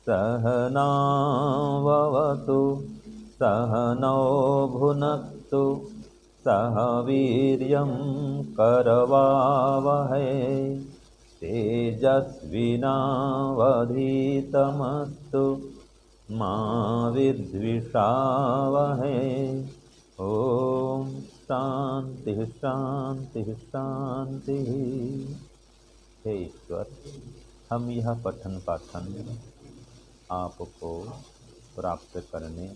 सहनाववतु सहनौ भुनक्तु सह वीर्यं करवावहै तेजस्विनावधीतमस्तु मा विद्विषावहै। ओम शांति शांति शांति। हे ईश्वर, हम यह पठन पाठन आपको प्राप्त करने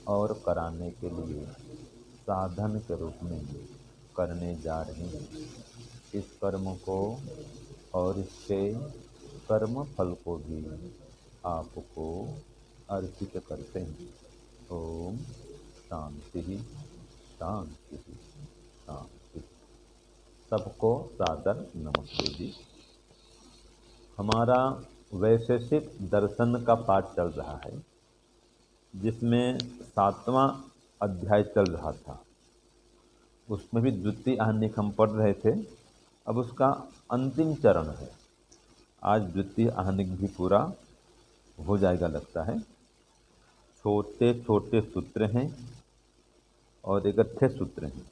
और कराने के लिए साधन के रूप में करने जा रहे हैं। इस कर्म को और इसके कर्म फल को भी आपको अर्पित करते हैं। ओम शांति शांति शांति। सबको सादर नमस्ते जी। हमारा वैशेषिक दर्शन का पाठ चल रहा है, जिसमें 7वां अध्याय चल रहा था। उसमें भी द्वितीय आहनिक हम पढ़ रहे थे। अब उसका अंतिम चरण है। आज द्वितीय आहनिक भी पूरा हो जाएगा लगता है। छोटे छोटे सूत्र हैं और इकट्ठे सूत्र हैं।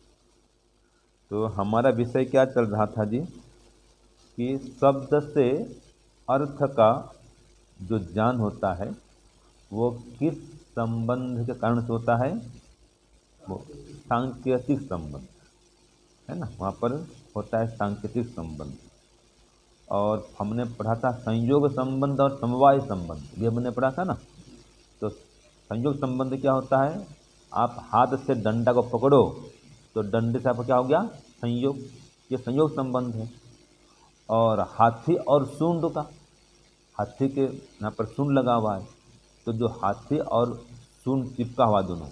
तो हमारा विषय क्या चल रहा था जी, कि शब्द से अर्थ का जो ज्ञान होता है वो किस संबंध के कारण से होता है, वो सांकेतिक संबंध है ना। वहाँ पर होता है सांकेतिक संबंध। और हमने पढ़ा था संयोग संबंध और समवाय संबंध, ये हमने पढ़ा था ना। तो संयोग संबंध क्या होता है, आप हाथ से डंडा को पकड़ो तो डंडे से आपका क्या हो गया, संयोग। ये संयोग संबंध है। और हाथी और सूंड का, हाथी के यहाँ पर सूंड लगा हुआ है, तो जो हाथी और सूंड चिपका हुआ, दोनों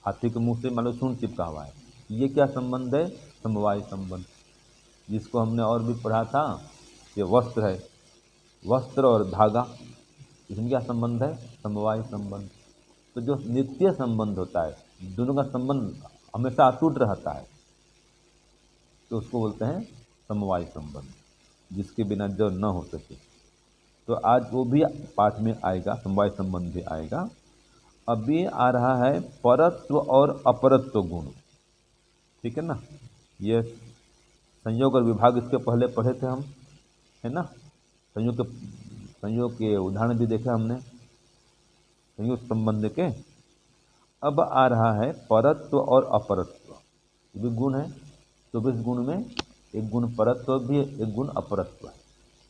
हाथी के मुंह से मान लो सूंड चिपका हुआ है, ये क्या संबंध है, समवाय संबंध। जिसको हमने और भी पढ़ा था, ये वस्त्र है, वस्त्र और धागा, इसमें क्या संबंध है, समवाय संबंध। तो जो नित्य संबंध होता है, दोनों का संबंध हमेशा अटूट रहता है, तो उसको बोलते हैं समवाय संबंध, जिसके बिना जो न हो सके। तो आज वो भी पाठ में आएगा, समवाय संबंध भी आएगा। अभी आ रहा है परत्व और अपरत्व गुण, ठीक है ना। ये संयोग और विभाग इसके पहले पढ़े थे हम, है ना। संयोग के उदाहरण भी देखे हमने, संयोग संबंध के। अब आ रहा है परत्व और अपरत्व, ये भी गुण है। तो इस गुण में एक गुण परत्व भी है, एक गुण अपरत्व है।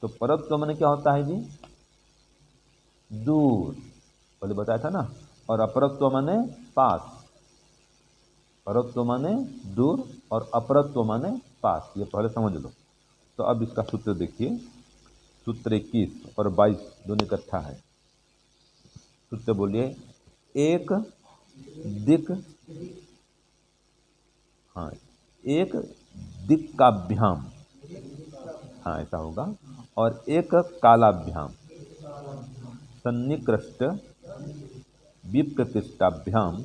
तो परत्व माने क्या होता है जी, दूर, पहले बताया था ना। और अपरत्व माने पास। परत्व माने दूर और अपरत्व माने पास, ये पहले समझ लो। तो अब इसका सूत्र देखिए, सूत्र 21 और 22 दोनों इकट्ठा है। सूत्र बोलिए, एक दिक, हाँ, एक दिक्काभ्याम, हाँ ऐसा होगा। और एक कालाभ्याम, सन्निकृष्ट विप्रतिष्ठाभ्याम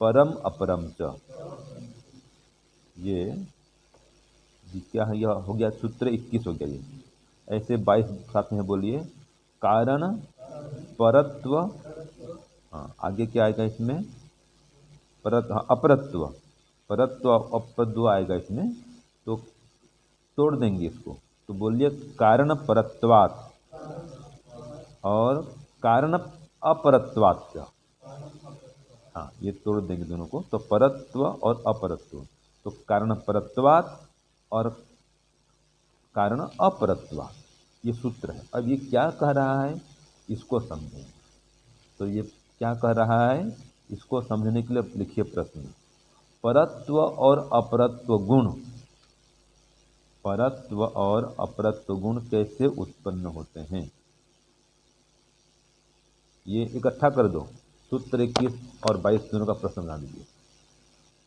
परम अपरम च। ये क्या है, यह हो गया सूत्र 21 हो गया ये। ऐसे 22 साथ में बोलिए, कारण परत्व, हाँ आगे क्या आएगा इसमें, हाँ, अपरत्व, परत्व अपरत्व आएगा इसमें। तो तोड़ देंगे इसको, तो बोलिए कारण परत्वात् और कारण अपरत्वात्। हाँ ये तोड़ देंगे दोनों को, तो परत्व और अपरत्व। तो कारण परत्वात् और कारण अपरत्वात्, ये सूत्र है। अब ये क्या कह रहा है, इसको समझें। तो ये क्या कह रहा है, इसको समझने के लिए लिखिए प्रश्न। परत्व और अपरत्व गुण, परत्व और अपरत्व गुण कैसे उत्पन्न होते हैं, ये इकट्ठा कर दो। सूत्र 21 और 22 दोनों का प्रश्न बना दीजिए।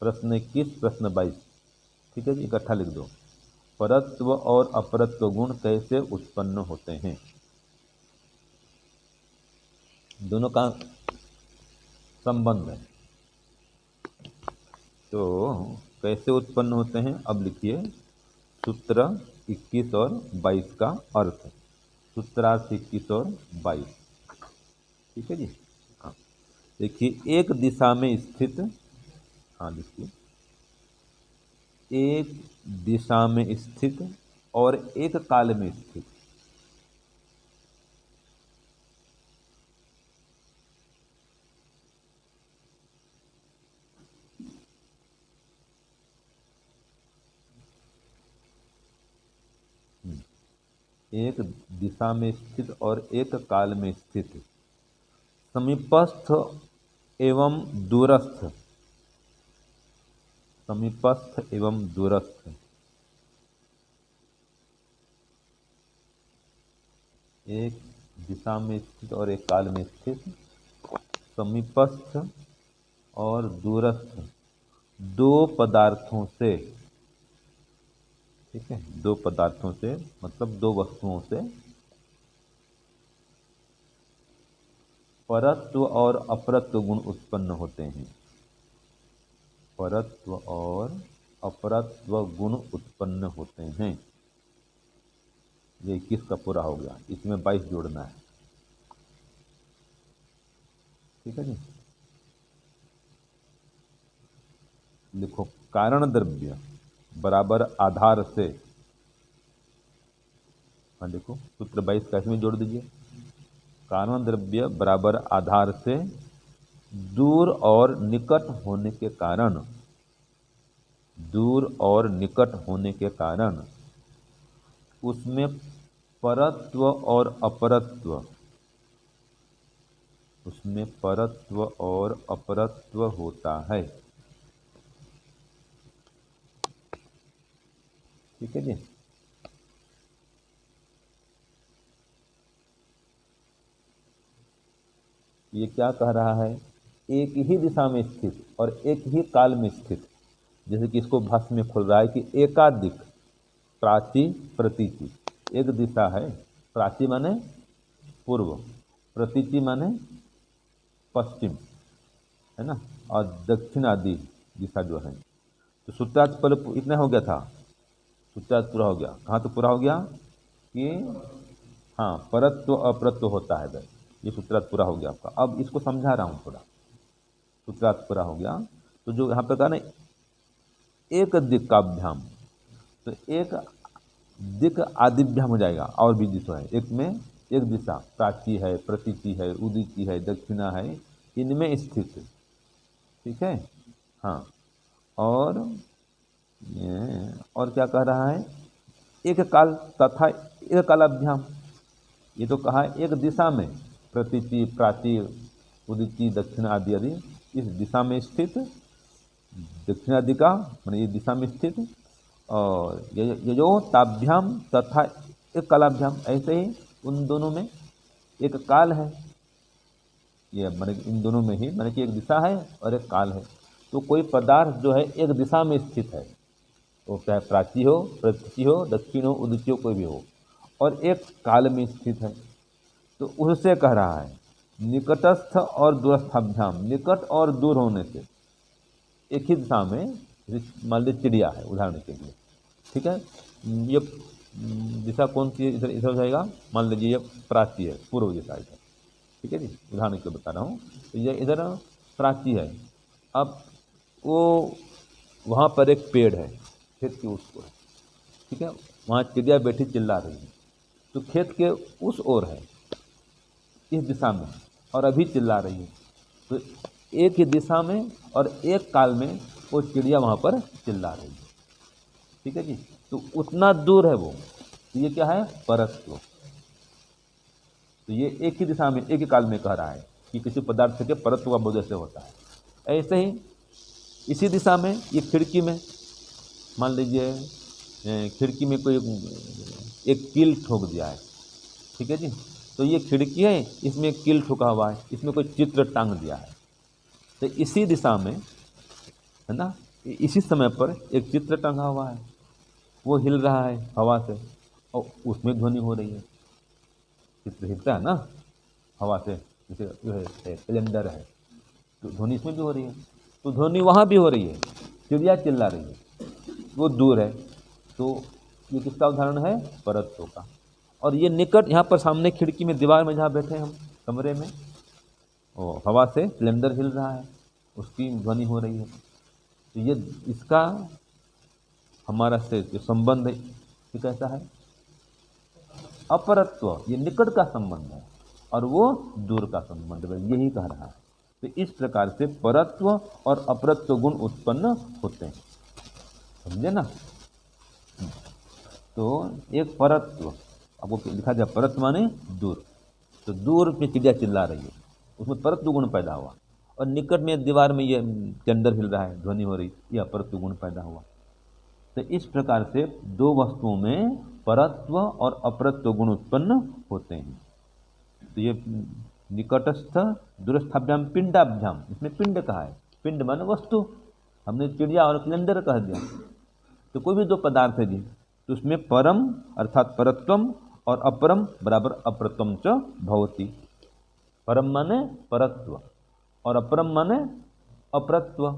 प्रश्न 21 प्रश्न 22, ठीक है जी, इकट्ठा लिख दो। परत्व और अपरत्व गुण कैसे उत्पन्न होते हैं, दोनों का संबंध है। तो कैसे उत्पन्न होते हैं, अब लिखिए सूत्र 21 और 22 का अर्थ। सूत्रार्थ 21 और 22। ठीक है जी। हाँ, देखिए एक दिशा में स्थित, हाँ देखिए, एक दिशा में स्थित और एक काल में स्थित। एक दिशा में स्थित और एक काल में स्थित, समीपस्थ एवं दूरस्थ, समीपस्थ एवं दूरस्थ, एक दिशा में स्थित और एक काल में स्थित, समीपस्थ और दूरस्थ दो पदार्थों से, ठीक है, दो पदार्थों से मतलब दो वस्तुओं से परत्व और अपरत्व गुण उत्पन्न होते हैं। परत्व और अपरत्व गुण उत्पन्न होते हैं। ये 21 का पूरा हो गया, इसमें 22 जोड़ना है। ठीक है जी। लिखो, कारण द्रव्य बराबर आधार से, हाँ देखो सूत्र 22 का इसमें जोड़ दीजिए। कारण द्रव्य बराबर आधार से दूर और निकट होने के कारण, दूर और निकट होने के कारण उसमें परत्व और अपरत्व, उसमें परत्व और अपरत्व होता है। ठीक है जी। ये क्या कह रहा है, एक ही दिशा में स्थित और एक ही काल में स्थित, जैसे कि इसको भाष्य में खोल रहा है कि एकाधिक प्राची प्रतीचि, एक दिशा है, प्राची माने पूर्व, प्रतीचि माने पश्चिम, है ना, और दक्षिण आदि दिशा जो है। तो सूत्रार्थ पहले इतना हो गया था, सूत्रार्थ पूरा हो गया। कहाँ तो पूरा हो गया कि हाँ परत्व अपरत्व होता है, ये सूत्रार्थ पूरा हो गया आपका। अब इसको समझा रहा हूँ थोड़ा, सूत्रार्थ पूरा हो गया। तो जो यहाँ पे कहा ना एक दिक्काभ्याम, तो एक दिक आदिभ्याम हो जाएगा, और भी दिशा है, एक में एक दिशा प्राची है, प्रतीची है, उदीची है, दक्षिणा है, इनमें स्थित। ठीक है। हाँ, और ये और क्या कह रहा है, एक काल तथा एक कालाभ्याम, ये तो कहा एक दिशा में प्रतीची प्राची उदिची दक्षिण आदि आदि, इस दिशा में स्थित, दक्षिण आदि का मैंने ये दिशा में स्थित, और ये जो ताभ्याम तथा एक कालाभ्याम, ऐसे ही उन दोनों में एक काल है। ये मैंने इन दोनों में ही मैंने कि एक दिशा है और एक काल है। तो कोई पदार्थ जो है एक दिशा में स्थित है, वो चाहे प्राची हो, प्रतीची हो, दक्षिण हो, उदिची हो, कोई भी हो, और एक काल में स्थित है, तो उससे कह रहा है निकटस्थ और दूरस्थाभ्याम, निकट और दूर होने से, एक ही दिशा में, मान लीजिए चिड़िया है उदाहरण के लिए, ठीक है, ये दिशा कौन सी है, इधर इधर हो जाएगा, मान लीजिए ये प्राची है, पूर्व दिशा इधर, ठीक है जी, उदाहरण के बता रहा हूँ। तो ये इधर प्राची है, अब वो वहाँ पर एक पेड़ है, खेत के उस ओर, ठीक है, वहाँ चिड़िया बैठी चिल्ला रही है, तो खेत के उस ओर है इस दिशा में, और अभी चिल्ला रही है, तो एक ही दिशा में और एक काल में वो चिड़िया वहाँ पर चिल्ला रही है। ठीक है जी, तो उतना दूर है वो, तो ये क्या है, परत्व। तो ये एक ही दिशा में एक ही काल में कह रहा है कि किसी पदार्थ के परत्व का बोध से होता है। ऐसे ही इसी दिशा में ये खिड़की में, मान लीजिए खिड़की में कोई एक कील ठोक दिया है, ठीक है जी, तो ये खिड़की है, इसमें एक कील ठोका हुआ है, इसमें कोई चित्र टांग दिया है, तो इसी दिशा में, है ना, इसी समय पर एक चित्र टंगा हुआ है, वो हिल रहा है हवा से, और उसमें ध्वनि हो रही है, चित्र हिलता है ना हवा से, जैसे कैलेंडर है, तो ध्वनि इसमें भी हो रही है, तो ध्वनि वहाँ भी हो रही है, चिड़िया चिल्ला रही है, वो दूर है, तो ये किसका उदाहरण है, परत्व का। और ये निकट यहाँ पर सामने खिड़की में दीवार में जहाँ बैठे हैं हम कमरे में, वो हवा से सिलेंडर हिल रहा है, उसकी ध्वनि हो रही है। तो ये इसका हमारा से जो संबंध है ये कैसा है? अपरत्व, ये निकट का संबंध है और वो दूर का संबंध है, यही कह रहा है। तो इस प्रकार से परत्व और अपरत्व गुण उत्पन्न होते हैं, समझे ना। तो एक परत्व आपको लिखा जाए, परत्व माने दूर, तो दूर में चिड़िया चिल्ला रही है, उसमें परत्व गुण पैदा हुआ। और निकट में दीवार में ये चंदर हिल रहा है, ध्वनि हो रही, यह अपरत्व गुण पैदा हुआ। तो इस प्रकार से दो वस्तुओं में परत्व और अपरत्व गुण उत्पन्न होते हैं। तो ये निकटस्थ दूरस्थाभ्याम पिंडाभ्याम, इसमें पिंड कहा है, पिंड माने वस्तु, हमने चिड़िया और सिलेंडर कह दिया। तो कोई भी दो पदार्थ है जी, तो उसमें परम अर्थात परत्वम और अपरम बराबर अपरत्वम च भवति। परम माने परत्व और अपरम माने अपरत्व,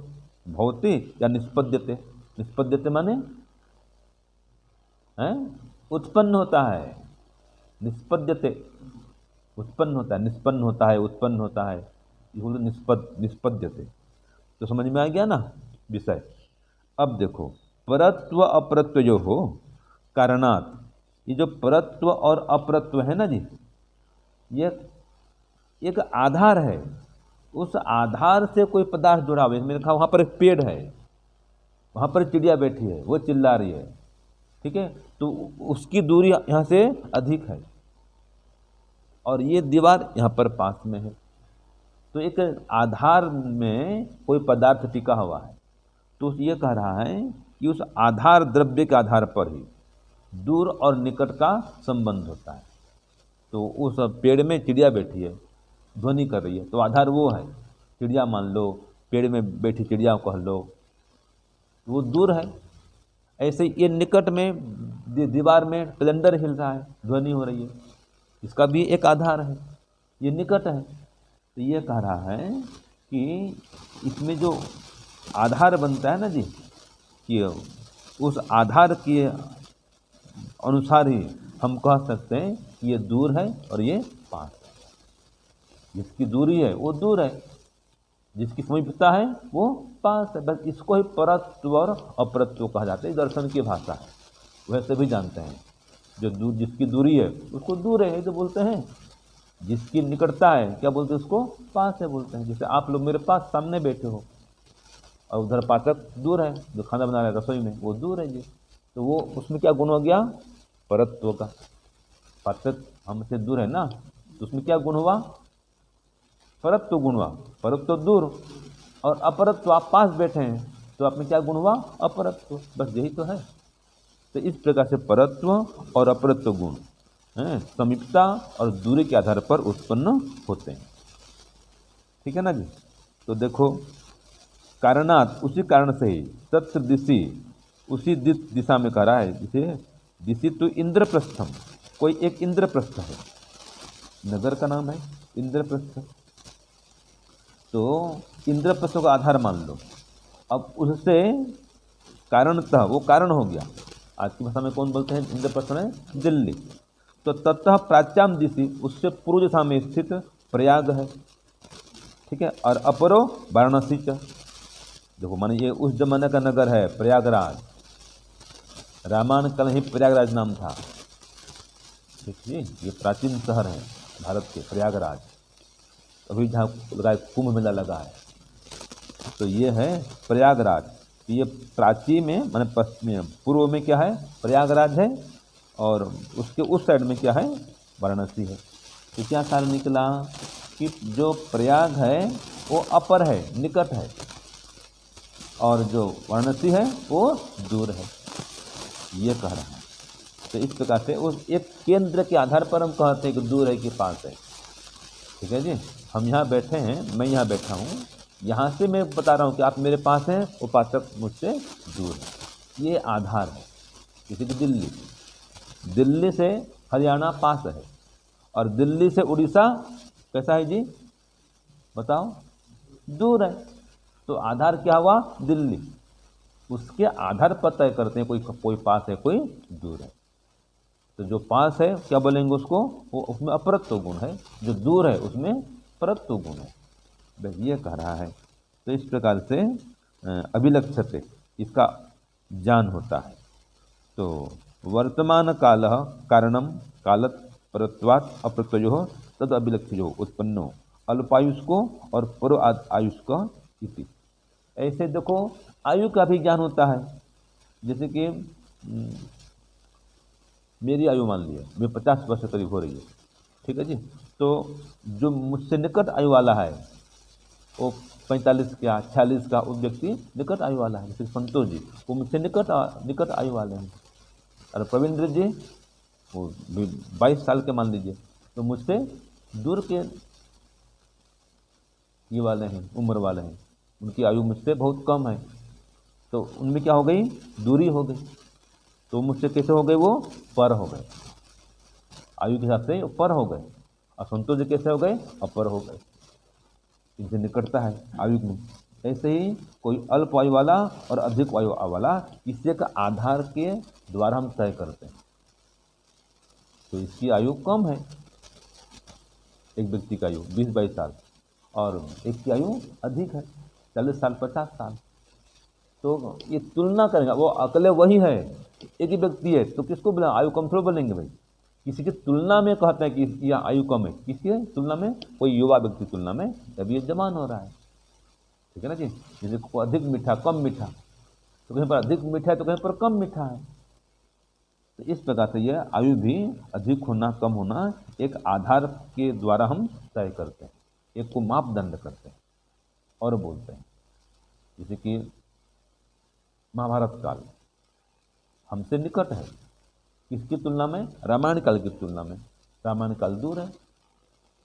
भवति या निष्पद्यते। निष्पद्यते माने उत्पन्न होता है, निष्पद्यते उत्पन्न होता है, निष्पन्न होता है, उत्पन्न होता है, ये बोलते निष्पद्यते। तो समझ में आ गया ना विषय। अब देखो परत्व अपरत्व जो हो कारणात, ये जो परत्व और अपरत्व है ना जी, ये एक आधार है, उस आधार से कोई पदार्थ जुड़ा हुआ है। मैंने कहा वहाँ पर एक पेड़ है, वहाँ पर चिड़िया बैठी है, वो चिल्ला रही है, ठीक है, तो उसकी दूरी यहाँ से अधिक है और ये दीवार यहाँ पर पास में है। तो एक आधार में कोई पदार्थ टिका हुआ है, तो ये कह रहा है कि उस आधार द्रव्य के आधार पर ही दूर और निकट का संबंध होता है। तो उस पेड़ में चिड़िया बैठी है, ध्वनि कर रही है, तो आधार वो है, चिड़िया मान लो, पेड़ में बैठी चिड़िया कह लो, वो दूर है। ऐसे ये निकट में दीवार में सिलेंडर हिल रहा है, ध्वनि हो रही है, इसका भी एक आधार है, ये निकट है। तो ये कह रहा है कि इसमें जो आधार बनता है ना जी, कि उस आधार के अनुसार ही हम कह सकते हैं कि ये दूर है और ये पास है। जिसकी दूरी है वो दूर है, जिसकी समीपता है वो पास है। बस इसको ही परत्व और अपरत्व कहा जाता है, दर्शन की भाषा है, वैसे भी जानते हैं। जो दूर, जिसकी दूरी है उसको दूर है तो बोलते हैं, जिसकी निकटता है क्या बोलते हैं, उसको पास है बोलते हैं। जैसे आप लोग मेरे पास सामने बैठे हो और उधर पाचक दूर है, जो खाना बना रहा है रसोई में, वो दूर है जी, तो वो उसमें क्या गुण हो गया, परत्व का। पाचक हमसे दूर है ना, तो उसमें क्या गुण हुआ, परत्व गुण हुआ। परत्व दूर और अपरत्व आप पास बैठे हैं, तो आप में क्या गुण हुआ, अपरत्व। बस यही तो है। तो इस प्रकार से परत्व और अपरत्व गुण समीपता और दूरी के आधार पर उत्पन्न होते हैं, ठीक है ना जी। तो देखो कारणात, उसी कारण से ही तत्र दिशि, उसी दिशा में कह रहा है, जिसे दिशि तो इंद्रप्रस्थम, कोई एक इंद्रप्रस्थ है, नगर का नाम है इंद्रप्रस्थ, तो इंद्रप्रस्थ का आधार मान लो। अब उससे कारणतः वो कारण हो गया, आज की भाषा में कौन बोलते हैं, इंद्रप्रस्थ है दिल्ली। तो ततः प्राच्याम दिशि, उससे पूर्व दिशा में स्थित प्रयाग है, ठीक है, और अपरो वाराणसी च। देखो माने ये उस जमाने का नगर है प्रयागराज, रामायण काल ही प्रयागराज नाम था, ठीक है, ये प्राचीन शहर है भारत के प्रयागराज, अभी जहाँ लगा कुंभ मेला लगा है, तो ये है प्रयागराज। तो ये प्राची में माने पश्चिम पूर्व में क्या है, प्रयागराज है, और उसके उस साइड में क्या है, वाराणसी है। तो क्या सार निकला कि जो प्रयाग है वो अपर है, निकट है, और जो वाराणसी है वो दूर है, ये कह रहा है। तो इस प्रकार से उस एक केंद्र के आधार पर हम कहते हैं कि दूर है कि पास है, ठीक है जी। हम यहाँ बैठे हैं, मैं यहाँ बैठा हूँ, यहाँ से मैं बता रहा हूँ कि आप मेरे पास हैं, वो पाचक मुझसे दूर है, ये आधार है। जैसे कि दिल्ली, दिल्ली से हरियाणा पास है, और दिल्ली से उड़ीसा कैसा है जी, बताओ, दूर है। तो आधार क्या हुआ, दिल्ली, उसके आधार पर तय करते हैं कोई पास है कोई दूर है। तो जो पास है क्या बोलेंगे उसको, वो उसमें अपरत्व गुण है, जो दूर है उसमें परत्व गुण है। बस ये कह रहा है। तो इस प्रकार से अभिलक्षते इसका ज्ञान होता है। तो वर्तमान काल कारणम कालत परत्वात् अप्रत्ययो तद अभिलक्ष्यो उत्पन्नो अल्पायुष्को और पूर्व आयुष्क इति। ऐसे देखो आयु का भी ज्ञान होता है। जैसे कि मेरी आयु मान लिया, मैं 50 वर्ष करीब हो रही है, ठीक है जी। तो जो मुझसे निकट आयु वाला है वो 45 का 46 का वो व्यक्ति निकट आयु वाला है। जैसे संतोष जी वो मुझसे निकट आयु वाले हैं। और प्रवीण जी वो 22 साल के मान लीजिए, तो मुझसे दूर के ये वाले हैं, उम्र वाले हैं, उनकी आयु मुझसे बहुत कम है। तो उनमें क्या हो गई, दूरी हो गई। तो मुझसे कैसे हो गए, वो पर हो गए, आयु के हिसाब से पर हो गए। और संतोष जी कैसे हो गए, अपर हो गए। इनसे निकटता है आयु में। ऐसे ही कोई अल्प आयु वाला और अधिक आयु वाला इसी का आधार के द्वारा हम तय करते हैं। तो इसकी आयु कम है, एक व्यक्ति की आयु 20-22 साल, और एक की आयु अधिक है 40 साल 50 साल। तो ये तुलना करेंगे, वो अकेले वही है, एक ही व्यक्ति है, तो किसको बोला आयु कम थोड़ा बोलेंगे भाई। किसी की तुलना में कहते हैं कि यह आयु कम है, किसकी तुलना में, कोई युवा व्यक्ति की तुलना में, अभी ये जवान हो रहा है, ठीक है ना जी। जैसे अधिक मीठा कम मीठा, तो कहीं पर अधिक मीठा है तो कहीं पर कम मीठा है। तो इस प्रकार से यह आयु भी अधिक होना कम होना एक आधार के द्वारा हम तय करते हैं, एक को मापदंड करते हैं और बोलते हैं। जैसे कि महाभारत काल हमसे निकट है, किसकी तुलना में, रामायण काल की तुलना में। रामायण काल दूर है,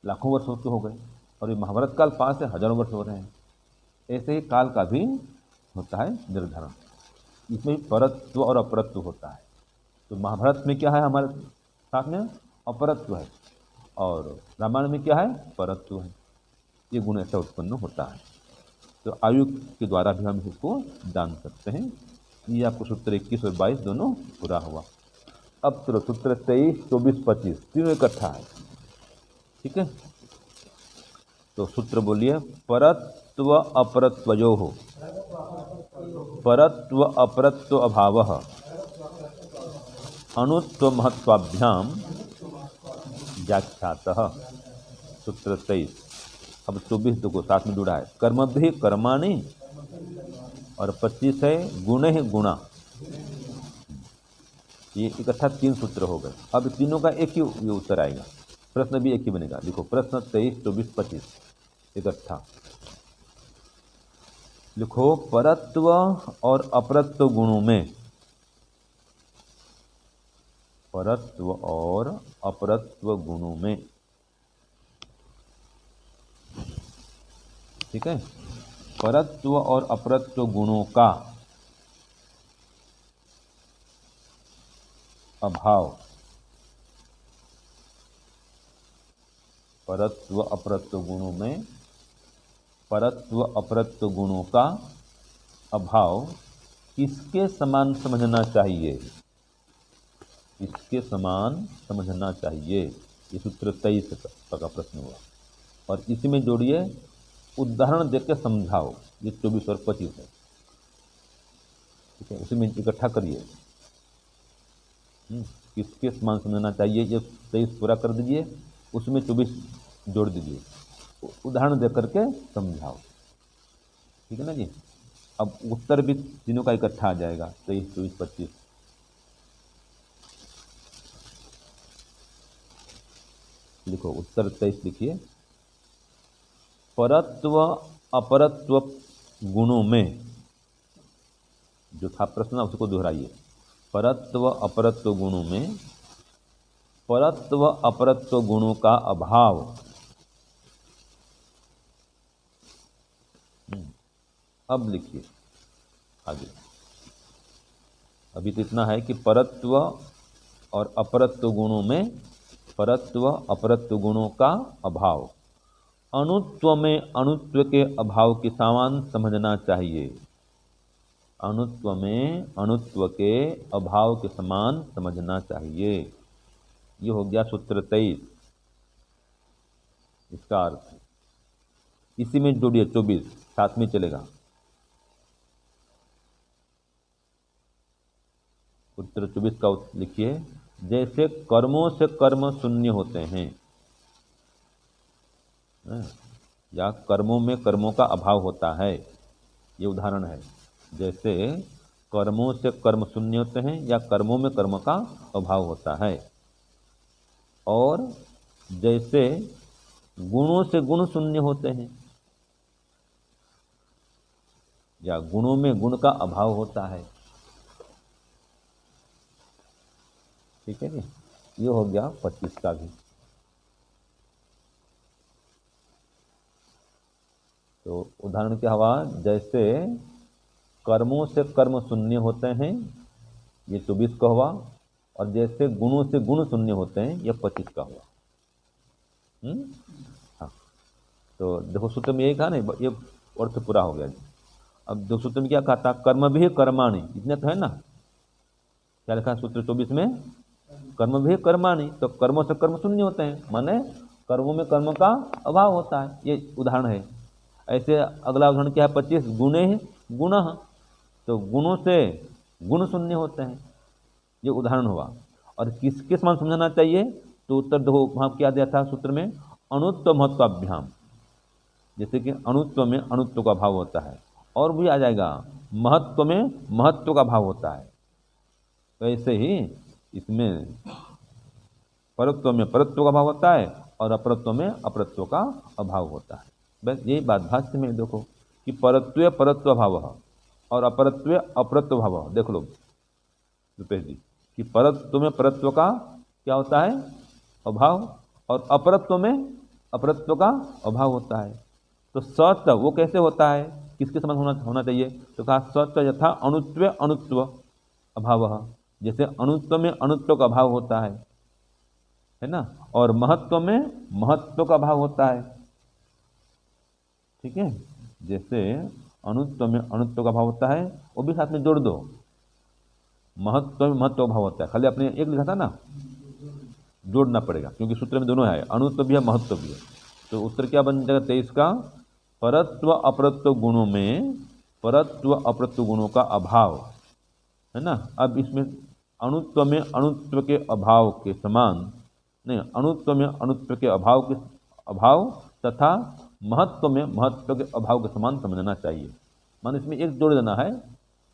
लाखों वर्षों के हो गए, और ये महाभारत काल पास है, हजारों वर्ष हो रहे हैं। ऐसे ही काल का भी होता है निर्धारण, इसमें परत्व और अपरत्व होता है। तो महाभारत में क्या है, हमारे साथ में अपरत्व है, और रामायण में क्या है, परत्व है। ये गुण ऐसा उत्पन्न होता है। तो आयु के द्वारा भी हम इसको जान सकते हैं। ये आपको सूत्र 21 और 22 दोनों पूरा हुआ। अब चलो सूत्र 23, 24, 25 तीनों इकट्ठा है, ठीक है। तो सूत्र बोलिए, परत्व अपरत्वयो हो, परत्व अपरत्व अभाव अणुत्व महत्वाभ्याम व्याख्यातः। सूत्र 23। अब 24 को साथ में जुड़ा है, कर्म भी कर्माणि, और 25 है गुण ही गुणा। ये इकट्ठा 3 सूत्र हो गए। अब तीनों का एक ही उत्तर आएगा, प्रश्न भी एक ही बनेगा। देखो प्रश्न 23, 24, 25 इकट्ठा लिखो। परत्व और अपरत्व गुणों में, परत्व और अपरत्व गुणों में, ठीक है, परत्व और अपरत्व गुणों का अभाव, परत्व अपरत्व गुणों में, परत्व अपरत्व गुणों का अभाव किसके समान समझना चाहिए, किसके समान समझना चाहिए। ये सूत्र 23 का प्रश्न हुआ, और इसी में जोड़िए उदाहरण देकर समझाओ। ये 24 और 25 है, ठीक है, उसी में इकट्ठा करिए। किसके समान समझना चाहिए, ये 23 पूरा कर दीजिए, उसमें 24 जोड़ दीजिए, उदाहरण दे करके समझाओ, ठीक है ना जी। अब उत्तर भी तीनों का इकट्ठा आ जाएगा, 23, 24, 25। लिखो उत्तर 23 लिखिए। परत्व अपरत्व गुणों में, जो था प्रश्न उसको दोहराइए। परत्व अपरत्व गुणों में, परत्व अपरत्व गुणों का अभाव, अब लिखिए आगे। अभी तो इतना है कि परत्व और अपरत्व गुणों में, परत्व अपरत्व गुणों का अभाव, अणुत्व में अणुत्व के अभाव के समान समझना चाहिए। अणुत्व में अणुत्व के अभाव के समान समझना चाहिए। ये हो गया सूत्र 23। इसका अर्थ इसी में जोड़िए 24, साथ में चलेगा। सूत्र 24 का लिखिए, जैसे कर्मों से कर्म शून्य होते हैं, या कर्मों में कर्मों का अभाव होता है, ये उदाहरण है। जैसे कर्मों से कर्म शून्य होते हैं या कर्मों में कर्म का अभाव होता है, और जैसे गुणों से गुण शून्य होते हैं या गुणों में गुण का अभाव होता है। ठीक है नी, ये हो गया 25 का भी। तो उदाहरण क्या हुआ, जैसे कर्मों से कर्म शून्य होते हैं, ये 24 का हुआ, और जैसे गुणों से गुण शून्य होते हैं, ये 25 का हुआ। हाँ, तो देखो सूत्र में यही कहा ना, ये अर्थ पूरा हो गया। अब दो सूत्र में क्या कहा था, कर्म भी कर्माणि, इतने तो है ना। क्या लिखा सूत्र 24 में, कर्म भी कर्माणि, तो कर्मों से कर्म शून्य होते हैं, माने कर्मों में कर्म का अभाव होता है। ये उदाहरण है। ऐसे अगला उदाहरण क्या है, 25, गुणे गुण, तो गुणों से गुण शून्य होते हैं, ये उदाहरण हुआ। और किसके समान समझना चाहिए, तो उत्तर देखो वहाँ क्या दिया था सूत्र में, अणुत्व महत्वाभ्याम। जैसे कि अणुत्व में अणुत्व का भाव होता है, और भी आ जाएगा महत्व में महत्व का भाव होता है। तो ऐसे ही इसमें परत्व में परत्व का भाव होता है और अपरत्व में अपरत्व का अभाव होता है। बस यही बात भाष्य में देखो कि परत्व परत्व भाव और अपरत्व अपरत्व भाव। देख लो रुपेश जी कि परत्व में परत्व का क्या होता है, अभाव, और अपरत्व में अपरत्व का अभाव होता है। तो सत्व वो कैसे होता है, किसके समान होना चाहिए, तो कहा सत्व यथा अणुत्व अणुत्व अभाव, जैसे अणुत्व में अणुत्व का अभाव होता है ना, और महत्व में महत्व का अभाव होता है। ठीक है, जैसे अणुत्व में अणुत्व का भाव होता है, वो भी साथ में जोड़ दो, महत्व में महत्व का भाव होता है। खाली अपने एक लिखा था ना, जोड़ना पड़ेगा क्योंकि सूत्र में दोनों है, अणुत्व भी है महत्व भी है। तो उत्तर क्या बन जाएगा 23 का, परत्व अपरत्व गुणों में परत्व अपरत्व गुणों का अभाव है ना। अब इसमें अणुत्व में अणुत्व के अभाव के समान नहीं, अणुत्व में अणुत्व के अभाव के अभाव तथा महत्व में महत्व के अभाव के समान समझना चाहिए। मान इसमें एक जोड़ देना है